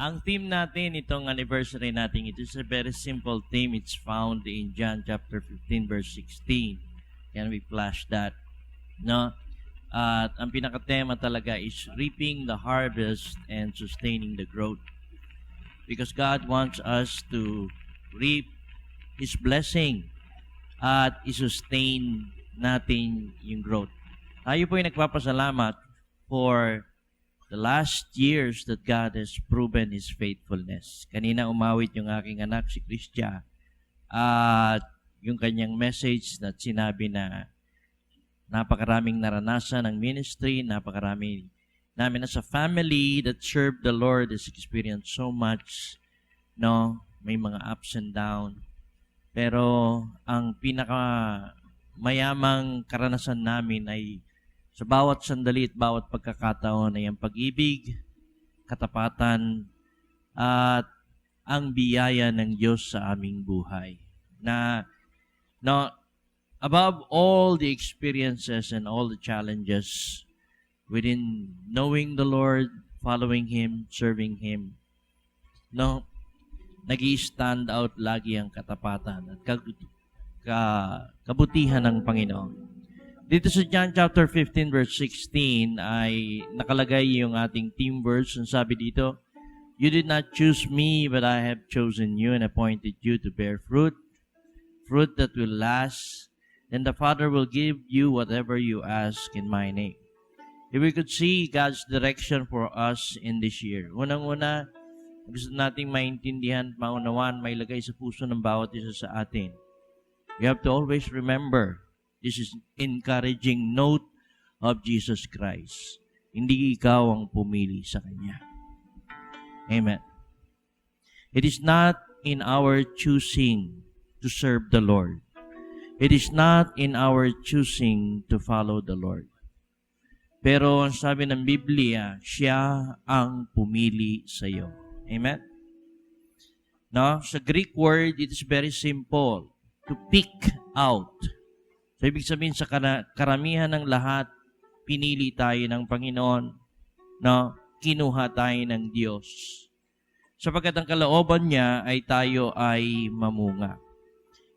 Ang theme natin, itong anniversary natin, it is a very simple theme. It's found in John chapter 15, verse 16. Can we flash that? No? At ang pinakatema talaga is reaping the harvest and sustaining the growth. Because God wants us to reap His blessing at i-sustain natin yung growth. Tayo po ay nagpapasalamat for the last years that God has proven His faithfulness. Kanina umawit yung aking anak, si Christia, at yung kanyang message na sinabi na napakaraming naranasan ng ministry, napakarami namin as a family that serve the Lord has experienced so much, no? May mga ups and downs. Pero ang pinaka mayamang karanasan namin ay sa bawat sandali at bawat pagkakataon ay ang pag-ibig, katapatan, at ang biyaya ng Diyos sa aming buhay. Na above all the experiences and all the challenges within knowing the Lord, following Him, serving Him, nag-i-stand out lagi ang katapatan at kabutihan ng Panginoon. Dito sa John chapter 15 verse 16 ay nakalagay yung ating theme verse. Ang sabi dito, "You did not choose me, but I have chosen you and appointed you to bear fruit, fruit that will last. Then the Father will give you whatever you ask in my name." If we could see God's direction for us in this year. Unang-una, gusto nating maintindihan, maunawaan, mailagay sa puso ng bawat isa sa atin. You have to always remember, this is encouraging note of Jesus Christ. Hindi ikaw ang pumili sa Kanya. Amen. It is not in our choosing to serve the Lord. It is not in our choosing to follow the Lord. Pero ang sabi ng Biblia, siya ang pumili sa iyo. Amen? No? Sa Greek word, it is very simple. To pick out. So, ibig sabihin sa karamihan ng lahat, pinili tayo ng Panginoon, no? Kinuha tayo ng Diyos. Sapagkat ang kalooban niya ay tayo ay mamunga.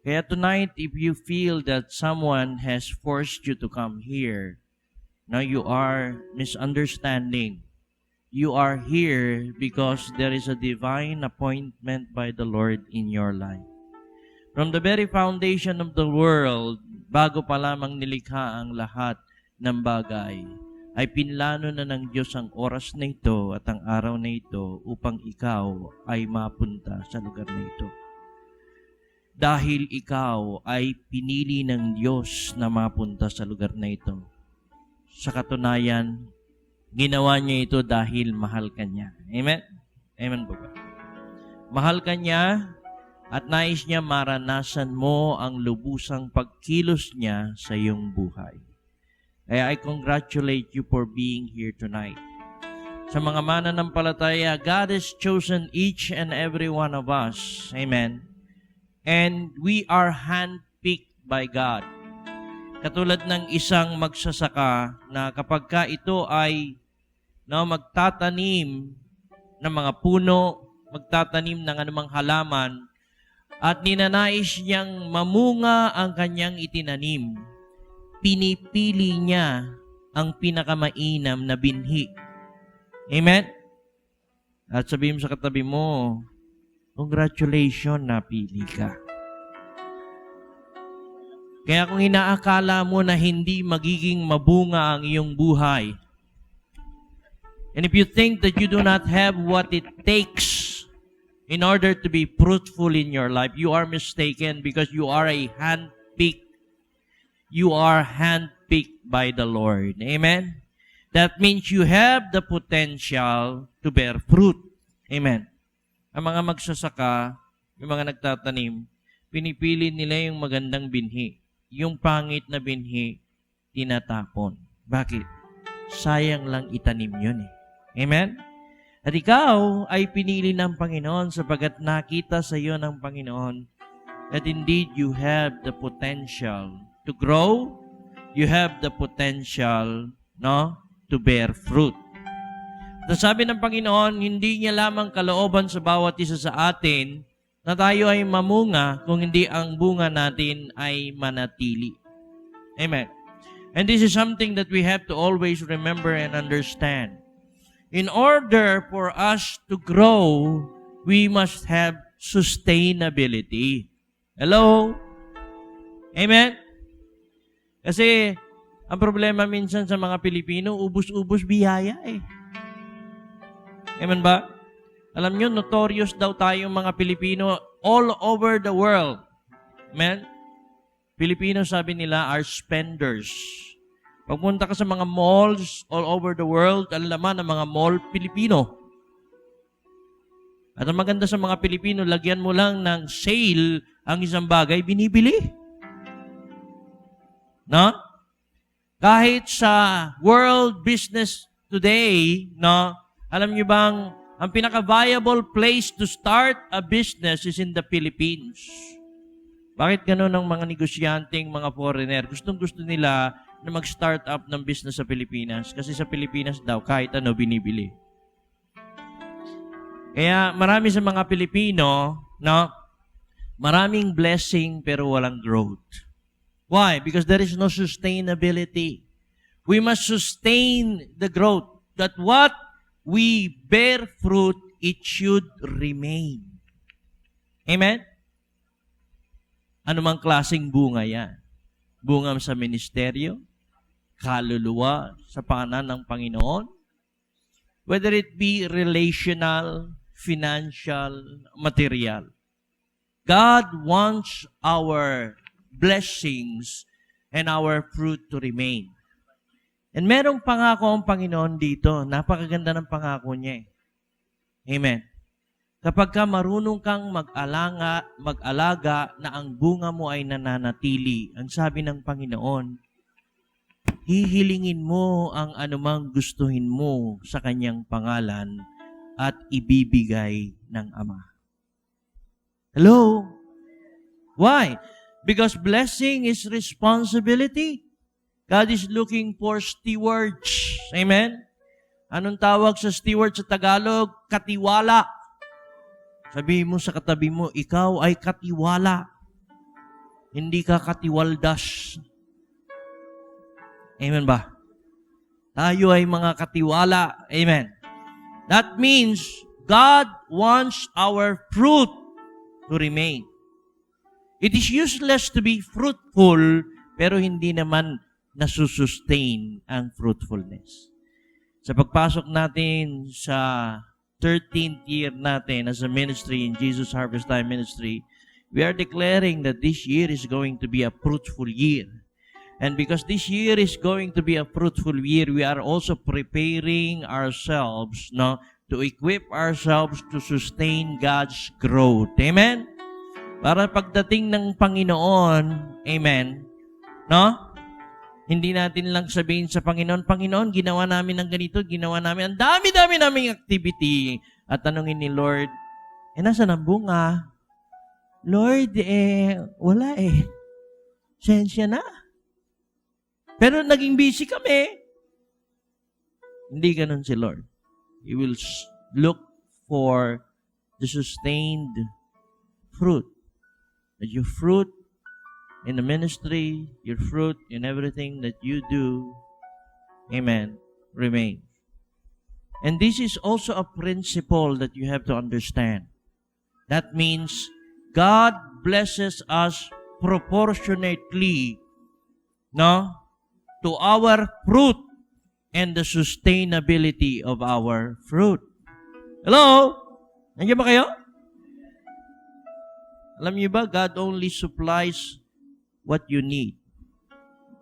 Kaya tonight, if you feel that someone has forced you to come here, now you are misunderstanding. You are here because there is a divine appointment by the Lord in your life. From the very foundation of the world, bago pa lamang nilikha ang lahat ng bagay, ay pinlano na ng Diyos ang oras na ito at ang araw na ito upang ikaw ay mapunta sa lugar na ito. Dahil ikaw ay pinili ng Diyos na mapunta sa lugar na ito. Sa katunayan, ginawa niya ito dahil mahal ka niya. Amen? Amen po ba? Mahal ka niya at nais niya maranasan mo ang lubusang pagkilos niya sa iyong buhay. Kaya I congratulate you for being here tonight. Sa mga mananampalataya, God has chosen each and every one of us. Amen. And we are handpicked by God. Katulad ng isang magsasaka na kapag ka ito ay magtatanim ng mga puno, magtatanim ng anumang halaman, at ninanais niyang mamunga ang kanyang itinanim, pinipili niya ang pinakamainam na binhi. Amen? At sabihin mo sa katabi mo, congratulations, napili ka. Kaya kung inaakala mo na hindi magiging mabunga ang iyong buhay, and if you think that you do not have what it takes in order to be fruitful in your life, you are mistaken because you are a handpicked. You are handpicked by the Lord. Amen? That means you have the potential to bear fruit. Amen? Ang mga magsasaka, yung mga nagtatanim, pinipili nila yung magandang binhi. Yung pangit na binhi, tinatapon. Bakit? Sayang lang itanim yun eh. Amen? At ikaw ay pinili ng Panginoon sapagkat nakita sa iyo ng Panginoon that indeed you have the potential to grow, you have the potential to bear fruit. Sabi ng Panginoon, hindi niya lamang kalooban sa bawat isa sa atin na tayo ay mamunga kung hindi ang bunga natin ay manatili. Amen. And this is something that we have to always remember and understand. In order for us to grow, we must have sustainability. Hello? Amen? Kasi, ang problema minsan sa mga Pilipino, ubus-ubus biyaya eh. Amen ba? Alam nyo, notorious daw tayong mga Pilipino all over the world. Amen? Pilipino, sabi nila, are spenders. Pagpunta ka sa mga malls all over the world, ang laman ng mga mall, Pilipino. At ang maganda sa mga Pilipino, lagyan mo lang ng sale ang isang bagay, binibili. No? Kahit sa world business today, no, alam niyo bang ang pinaka-viable place to start a business is in the Philippines. Bakit gano'n ang mga negosyanteng, mga foreigner? Gustong-gusto nila na mag-start up ng business sa Pilipinas. Kasi sa Pilipinas daw, kahit ano, binibili. Kaya marami sa mga Pilipino, no, maraming blessing pero walang growth. Why? Because there is no sustainability. We must sustain the growth. That what we bear fruit, it should remain. Amen? Anumang klaseng bunga yan. Bunga sa ministeryo, kaluluwa, sa pangalan ng Panginoon, whether it be relational, financial, material. God wants our blessings and our fruit to remain. And merong pangako ang Panginoon dito. Napakaganda ng pangako niya eh. Amen. Kapag ka marunong kang mag-alaga na ang bunga mo ay nananatili, ang sabi ng Panginoon, hihilingin mo ang anumang gustuhin mo sa kanyang pangalan at ibibigay ng Ama. Hello? Why? Because blessing is responsibility. God is looking for stewards. Amen? Anong tawag sa steward sa Tagalog? Katiwala. Sabihin mo sa katabi mo, ikaw ay katiwala. Hindi ka katiwaldas. Amen ba? Tayo ay mga katiwala. Amen. That means God wants our fruit to remain. It is useless to be fruitful, pero hindi naman nasusustain ang fruitfulness. Sa pagpasok natin sa 13th year natin as a ministry in Jesus Harvest Time Ministry, we are declaring that this year is going to be a fruitful year. And because this year is going to be a fruitful year, we are also preparing ourselves, no, to equip ourselves to sustain God's growth. Amen? Para pagdating ng Panginoon, amen, no? Hindi natin lang sabihin sa Panginoon, Panginoon, ginawa namin ng ganito, ginawa namin, ang dami-dami naming activity. At tanungin ni Lord, nasaan ang bunga? Lord, wala eh. Sensya na. Pero naging busy kami. Hindi ganun si Lord. He will look for the sustained fruit. That your fruit in the ministry, your fruit in everything that you do, amen, remain. And this is also a principle that you have to understand. That means God blesses us proportionately, no, to our fruit and the sustainability of our fruit. Hello? Nandiyan ba kayo? Alam niyo ba, God only supplies what you need.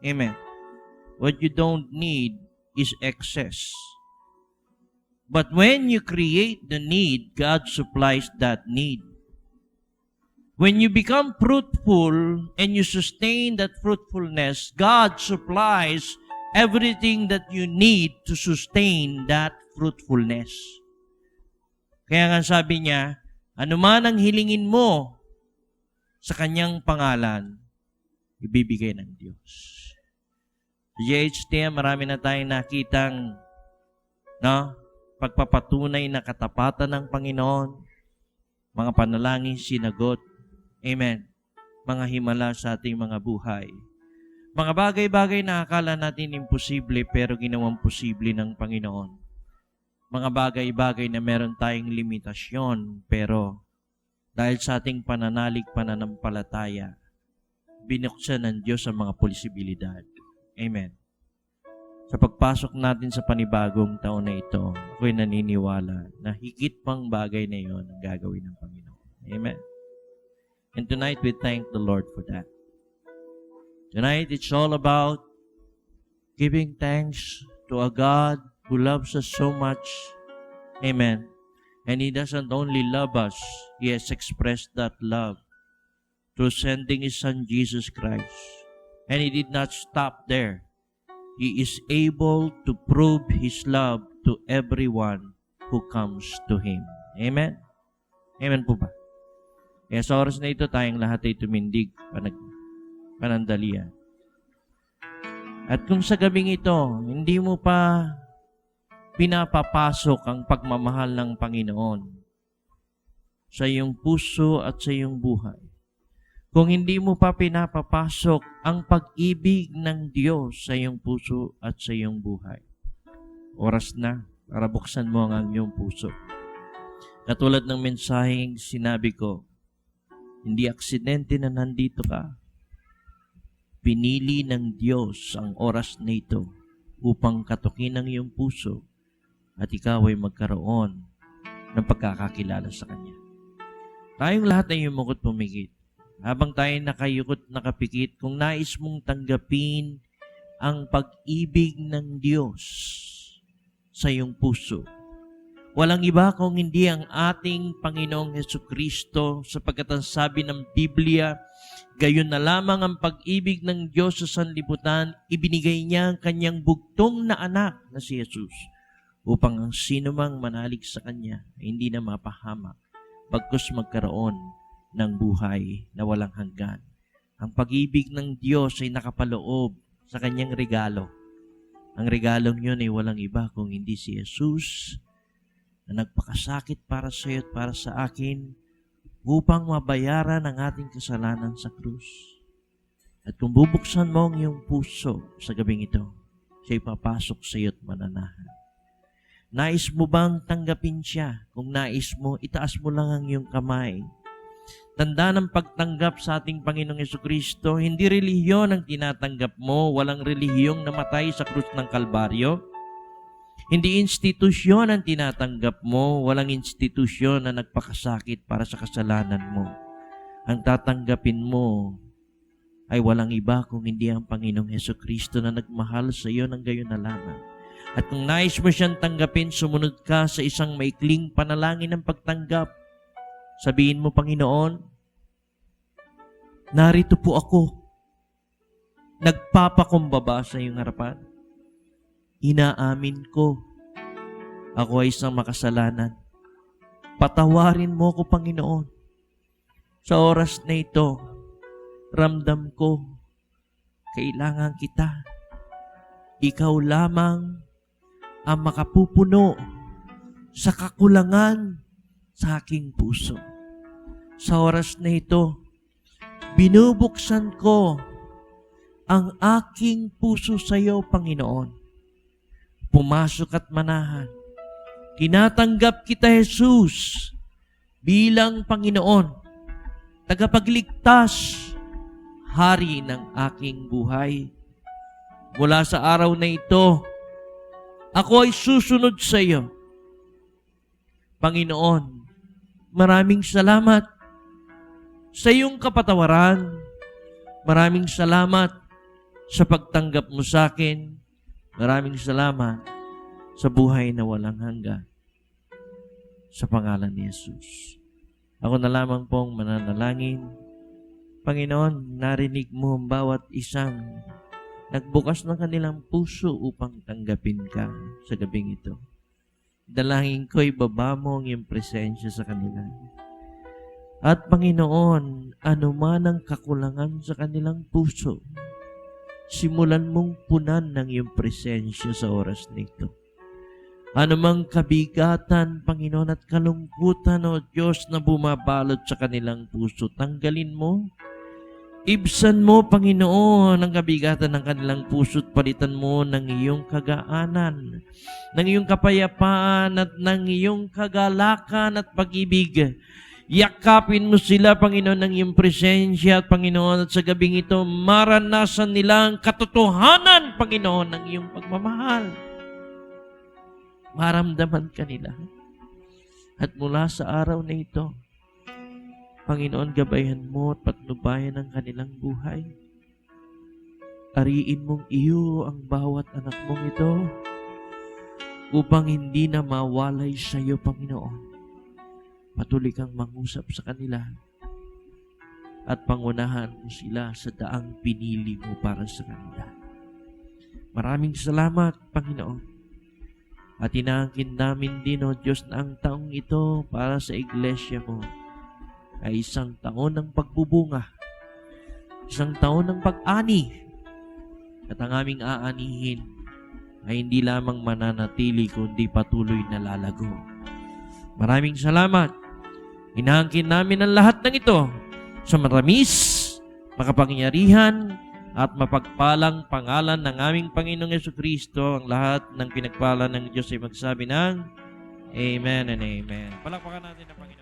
Amen. What you don't need is excess. But when you create the need, God supplies that need. When you become fruitful and you sustain that fruitfulness, God supplies everything that you need to sustain that fruitfulness. Kaya nga sabi niya, anuman ang hilingin mo sa kanyang pangalan, ibibigay ng Diyos. Sa JHTM, marami na tayong nakitang, no, pagpapatunay na katapatan ng Panginoon, mga panalangin sinagot. Amen. Mga himala sa ating mga buhay. Mga bagay-bagay na akala natin imposible pero ginawang posible ng Panginoon. Mga bagay-bagay na meron tayong limitasyon pero dahil sa ating pananalig pananampalataya, binuksan ng Diyos ang mga posibilidad. Amen. Sa pagpasok natin sa panibagong taon na ito, ako'y naniniwala na higit pang bagay na iyon ang gagawin ng Panginoon. Amen. And tonight, we thank the Lord for that. Tonight, it's all about giving thanks to a God who loves us so much. Amen. And He doesn't only love us, He has expressed that love through sending His Son, Jesus Christ. And He did not stop there. He is able to prove His love to everyone who comes to Him. Amen? Amen po ba? Kaya sa oras na ito, tayong lahat ay tumindig, panandalian. At kung sa gabing ito, hindi mo pa pinapapasok ang pagmamahal ng Panginoon sa iyong puso at sa iyong buhay, kung hindi mo pa pinapapasok ang pag-ibig ng Diyos sa iyong puso at sa iyong buhay, oras na para buksan mo ang iyong puso. Katulad ng mensaheng sinabi ko, hindi aksidente na nandito ka. Pinili ng Diyos ang oras na ito upang katukin ang iyong puso at ikaw ay magkaroon ng pagkakakilala sa Kanya. Tayong lahat ay yumukot pumikit. Habang tayo nakayukot nakapikit, kung nais mong tanggapin ang pag-ibig ng Diyos sa iyong puso, walang iba kung hindi ang ating Panginoong Hesukristo, sapagkat ang sabi ng Biblia, gayon na lamang ang pag-ibig ng Diyos sa sanlibutan, ibinigay niya ang kanyang bugtong na anak na si Jesus, upang ang sinumang manalig sa Kanya ay hindi na mapahamak, bagkus magkaroon ng buhay na walang hanggan. Ang pag-ibig ng Diyos ay nakapaloob sa Kanyang regalo. Ang regalong yun ay walang iba kung hindi si Jesus, na nagpakasakit para sa iyo at para sa akin upang mabayaran ang ating kasalanan sa krus. At kung bubuksan mo ang iyong puso sa gabing ito, siya'y papasok sa iyo at mananahan. Nais mo bang tanggapin siya? Kung nais mo, itaas mo lang ang iyong kamay. Tanda ng pagtanggap sa ating Panginoong Hesukristo, hindi relihiyon ang tinatanggap mo, walang relihiyong namatay sa krus ng Kalbaryo. Hindi institusyon ang tinatanggap mo, walang institusyon na nagpakasakit para sa kasalanan mo. Ang tatanggapin mo ay walang iba kung hindi ang Panginoong Hesukristo na nagmahal sa iyo ng gayon na lamang. At kung nais mo siyang tanggapin, sumunod ka sa isang maikling panalangin ng pagtanggap. Sabihin mo, Panginoon, narito po ako, nagpapakumbaba sa iyong harapan. Inaamin ko, ako ay isang makasalanan. Patawarin mo ko, Panginoon. Sa oras na ito, ramdam ko, kailangan kita. Ikaw lamang ang makapupuno sa kakulangan sa aking puso. Sa oras na ito, binubuksan ko ang aking puso sa iyo, Panginoon. Pumasok at manahan. Tinatanggap kita, Jesus, bilang Panginoon, tagapagligtas, hari ng aking buhay. Mula sa araw na ito, ako ay susunod sa iyo. Panginoon, maraming salamat sa iyong kapatawaran. Maraming salamat sa pagtanggap mo sa akin. Maraming salamat sa buhay na walang hanggan. Sa pangalan ni Jesus. Ako na lamang pong mananalangin. Panginoon, narinig mo ang bawat isang nagbukas ng kanilang puso upang tanggapin ka sa gabing ito. Dalangin ko'y baba mo ang iyong presensya sa kanila. At Panginoon, anuman ang kakulangan sa kanilang puso, simulan mong punan ng iyong presensya sa oras nito. Anumang kabigatan, Panginoon, at kalungkutan, O Diyos, na bumabalot sa kanilang puso, tanggalin mo. Ibsan mo, Panginoon, ang kabigatan ng kanilang puso at palitan mo ng iyong kagaanan, ng iyong kapayapaan at ng iyong kagalakan at pag-ibig. Yakapin mo sila, Panginoon, ng iyong presensya at Panginoon, at sa gabing ito, maranasan nila ang katotohanan, Panginoon, ng iyong pagmamahal. Maramdaman ka nila. At mula sa araw na ito, Panginoon, gabayan mo at patnubayan ang kanilang buhay. Ariin mong iyo ang bawat anak mong ito upang hindi na mawalay sa iyo, Panginoon. Patuloy kang mangusap sa kanila at pangunahan mo sila sa daang pinili mo para sa kanila. Maraming salamat, Panginoon. At inaangkin namin din, O Diyos, na ang taong ito para sa iglesia mo ay isang taon ng pagbubunga, isang taon ng pag-ani, at ang aming aanihin ay hindi lamang mananatili kundi patuloy na lalago. Maraming salamat. Inaangkin namin ang lahat ng ito sa matamis, makapangyarihan, at mapagpalang pangalan ng aming Panginoong Jesucristo. Ang lahat ng pinagpala ng Diyos ay magsabi ng Amen and Amen. Palakpakan natin ang Panginoon.